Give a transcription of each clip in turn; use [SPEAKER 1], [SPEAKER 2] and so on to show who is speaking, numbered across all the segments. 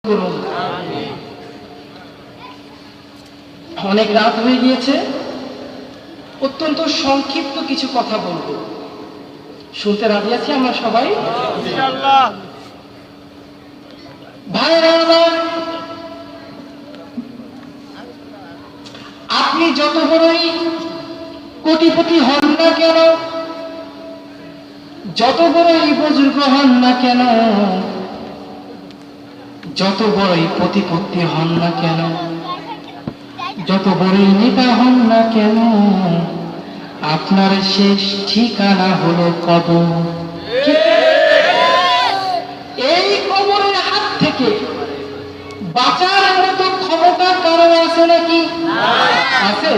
[SPEAKER 1] করুন। অনেক রাত হয়ে গিয়েছে, অত্যন্ত সংক্ষিপ্ত কিছু কথা বলবো। শুনতে রাজি আছি আমরা সবাই? ইনশাআল্লাহ। ভাইরা আমার, আপনি যত বড়ই কোটিপতি হন না কেন, যত বড়ই বুজুর্গ হন না কেন, যত বড়ই প্রতিপত্তি হন না কেন, যত বড়ই নেতা হন না কেন, আপনার শেষ ঠিকানা হলো কবর। এই কবরের হাত থেকে বাঁচার মতো ক্ষমতা কারো আছে নাকি? আছে?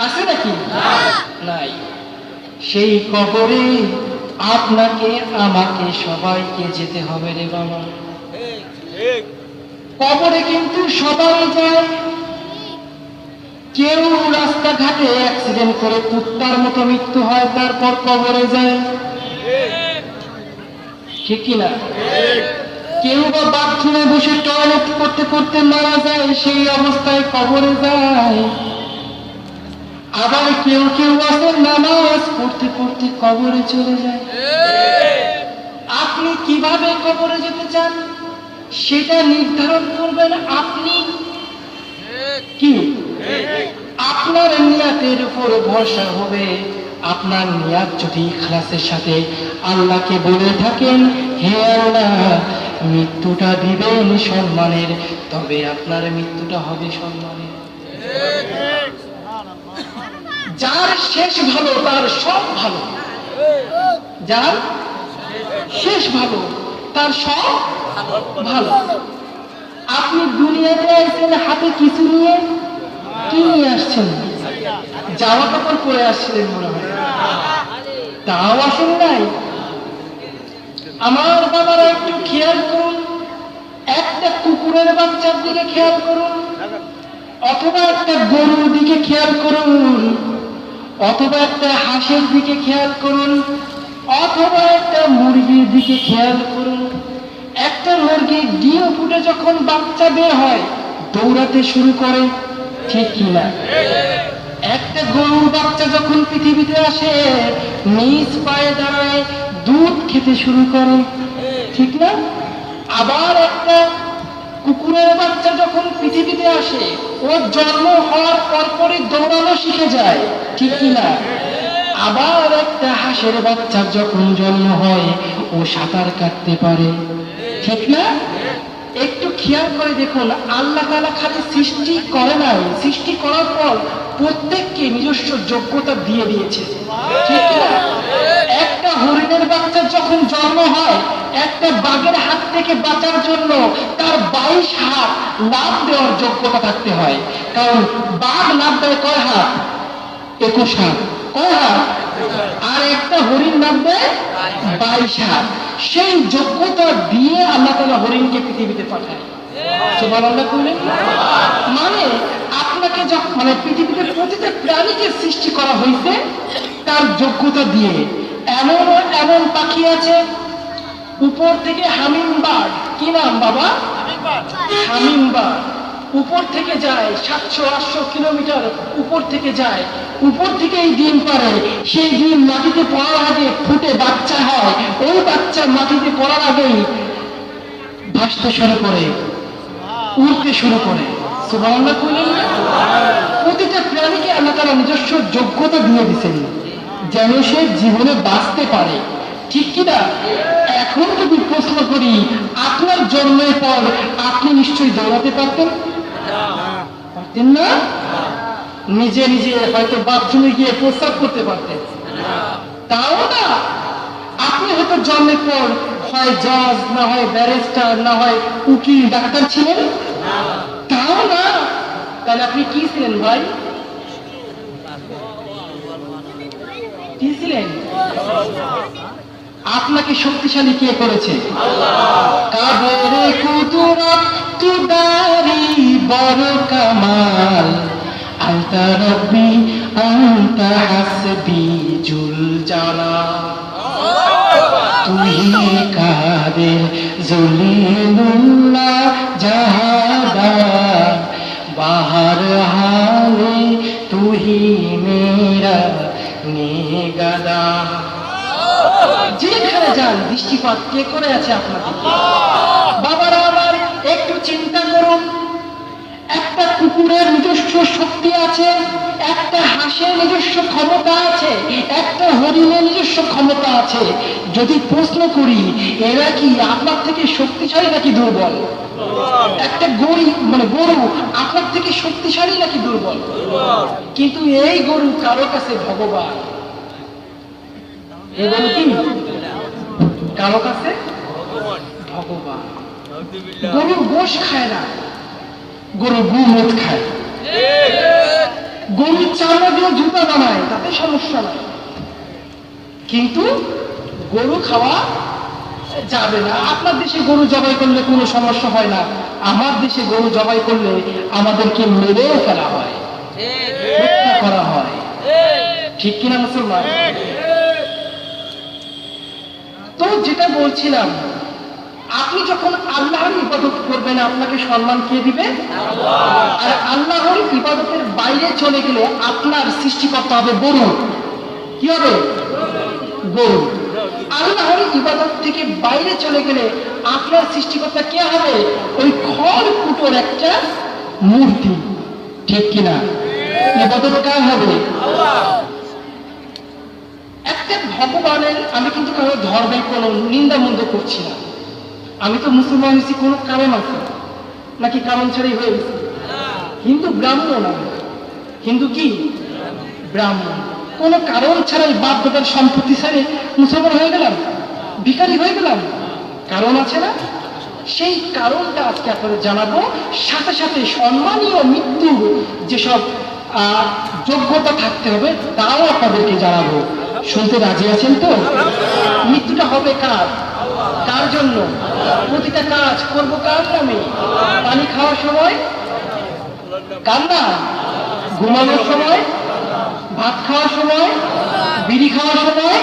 [SPEAKER 1] আছে নাকি? নাই। সেই কবরে আপনাকে আমাকে সবাইকে যেতে হবে রে বাবা। কবরে কিন্তু সবাই যায়। কেউ রাস্তাঘাটে অ্যাক্সিডেন্ট করে কুত্তার মতো মৃত্যু হয়, তারপর কবরে যায়, ঠিক কিনা? কেউ বা বাথরুমে বসে টয়লেট করতে করতে মারা যায়, সেই অবস্থায় কবরে যায়। আবার কেউ কেউ আছে নামাজ পড়তে পড়তে কবরে চলে যায়। আপনি কিভাবে কবরে যেতে চান সেটা নির্ধারণ করবেন আপনি। কি আপনার নিয়াতের উপর ভরসা হবে। আপনার নিয়াত যদি ইখলাসের সাথে আল্লাহকে বলে থাকেন, হে আল্লাহ মৃত্যুটা দিবেন সম্মানের, তবে আপনার মৃত্যুটা হবে সম্মানের। যার শেষ ভালো তার সব ভালো, যার শেষ ভালো তার সব ভালো। আপনি দুনিয়াতে আসছেন হাতে কিছু নিয়ে, কি নিয়ে আসছেন? জামা কাপড় পরে আসছিলেন মনে হয়, তাও আসেন নাই। আমার বাবারা একটু খেয়াল করুন, একটা কুকুরের বাচ্চার দিকে খেয়াল করুন, অথবা একটা গরুর দিকে খেয়াল করুন, অথবা একটা হাঁসের দিকে খেয়াল করুন, অথবা একটা মুরগির দিকে খেয়াল করুন। একটা মুরগির ডিম ফুটে যখন বাচ্চা বের হয় দৌড়াতে শুরু করে, ঠিক কিনা? একটা গরুর বাচ্চা যখন পৃথিবীতে আসে নিজ পায়ে দাঁড়ায় দুধ খেতে শুরু করে, ঠিক না? আবার একটা কুকুরের বাচ্চা যখন পৃথিবীতে আসে ও জন্ম হওয়ার পরপরই দৌড়ানো শিখে যায়, ঠিক কিনা? আবার একটা হাঁসের বাচ্চার যখন জন্ম হয় ও সাঁতার কাটতে পারে, ঠিক না? একটু খেয়াল করে দেখুন, আল্লাহ তাআলা খালি সৃষ্টি করে নাই, সৃষ্টি করার পর প্রত্যেককে নিজস্ব যোগ্যতা দিয়ে দিয়েছে, ঠিক না? একটা হরিণের বাচ্চা যখন জন্ম হয়, একটা বাঘের হাত থেকে বাঁচার জন্য তার 22 হাত লাফ দেওয়ার যোগ্যতা থাকতে হয়। কারণ বাঘ লাফ দেয় কয় হাত? 21 হাত। কয় হাত? আর একটা হরিণ লাফ দেয় 22 হাত। সেই যোগ্যতা দিয়ে আল্লাহ তাআলা হরিণকে পৃথিবীতে পাঠায়। সুবহানাল্লাহ কইলেন? মানে আপনাকে যখন মানে পৃথিবীতে প্রতিটা প্রাণীকে সৃষ্টি করা হয়েছে তার যোগ্যতা দিয়ে। এমন এমন পাখি আছে উপর থেকে হামিং বার্ড, কি নাম বাবা? Humming bird. উপর থেকে যায় 700-800 কিলোমিটার উপর থেকে যায়, উপর থেকেই ডিম পারে। সেই ডিম মাটিতে পড়ার আগে ফুটে বাচ্চা হয়, ওই বাচ্চা মাটিতে পড়ার আগেই ভাসতে শুরু করে, উড়তে শুরু করে। সুবহানাল্লাহ কইলেন না? প্রতিটা প্রাণীকে আল্লাহ তাআলা নিজস্ব যোগ্যতা দিয়ে দিয়েছেন যেন সে জীবনে বাঁচতে পারে, ঠিক কিনা? এখন যদি প্রশ্ন করি, আপনার জন্মের পর আপনি নিশ্চয়ই দৌড়াতে পারতেন? পারতেন না? নিজে নিজে হয়তো বাথরুমে গিয়ে প্রস্রাব করতে পারতেন? তাও না। আপনি হয়তো জন্মের পর হয় জজ, না হয় ব্যারিস্টার, না হয় উকিল, ডাক্তার ছিলেন? তাও না। তাহলে আপনি কি ছিলেন ভাই? কি ছিলেন? আপনাকে শক্তিশালী কে করেছে? কাবরে কুদরত তুদারি বড় কামাল, আনতা রব্বি আনতা হাসবি জুল জালাল। তুই কাদের জলিলুল্লাহ দৃষ্টিপাত কে করে আছে আপনাদের? বাবারা আমার, একটু চিন্তা করুন। একটা কুকুরের নিজস্ব শক্তি আছে, একটা হাঁসের নিজস্ব ক্ষমতা আছে, একটা হরিণের নিজস্ব ক্ষমতা আছে। যদি প্রশ্ন করি, এরা কি আপনার থেকে শক্তিশালী নাকি দুর্বল? একটা গরু আপনার থেকে শক্তিশালী নাকি দুর্বল? কিন্তু এই গরু কারো কাছে ভগবান। এই গরু কি কারো কাছে ভগবান। গরু গোশ খায় না, গরু গুমুদ খায়। গরুর চামড়া দিয়ে জুতা বানায়, তাতে সমস্যা নাই, কিন্তু গরু খাওয়া যাবে না। আপনার দেশে গরু জবাই করলে কোনো সমস্যা হয় না, আমার দেশে গরু জবাই করলে আমাদেরকে মেরেও ফেলা হয়, হত্যা করা হয়। ঠিক কিনা মুসলমান? তো যেটা বলছিলাম, আপনি যখন আল্লাহর ইবাদত করবেন আপনাকে সম্মান কে দিবে? আর আল্লাহর ইবাদতের বাইরে চলে গেলে আপনার সৃষ্টিকর্তা হবে গরু। কি হবে? গরু। আল্লাহর ইবাদত থেকে বাইরে চলে গেলে আপনার সৃষ্টিকর্তা কে হবে? ওই খড়কুটোর একটা মূর্তি। ঠিক কিনা? ইবাদত কার হবে? একটা ভগবানের, আমি কিন্তু কারো ধর্মের কোনো নিন্দা মন্দ করছি না। আমি তো মুসলমান হয়েছি কোনো কারণ আছে নাকি কারণ ছাড়াই হয়ে গেছি? হিন্দু ব্রাহ্মণ, আমি হিন্দু কি ব্রাহ্মণ, কোনো কারণ ছাড়াই বাপ দাদার সম্পত্তি ছেড়ে মুসলমান হয়ে গেলাম, ভিখারি হয়ে গেলাম? কারণ আছে না? সেই কারণটা আজকে আপনাদের জানাবো, সাথে সাথে সম্মানীয় মৃত্যুর যেসব যোগ্যতা থাকতে হবে তাও আপনাদেরকে জানাবো। শুনতে রাজি আছেন তো? মৃত্যুটা হবে কার? কার জন্য? প্রতিটা কাজ করবো কার নামে? পানি খাওয়ার সময় কার নাম? ঘুমানোর সময়, ভাত খাওয়ার সময়, বিড়ি খাওয়ার সময়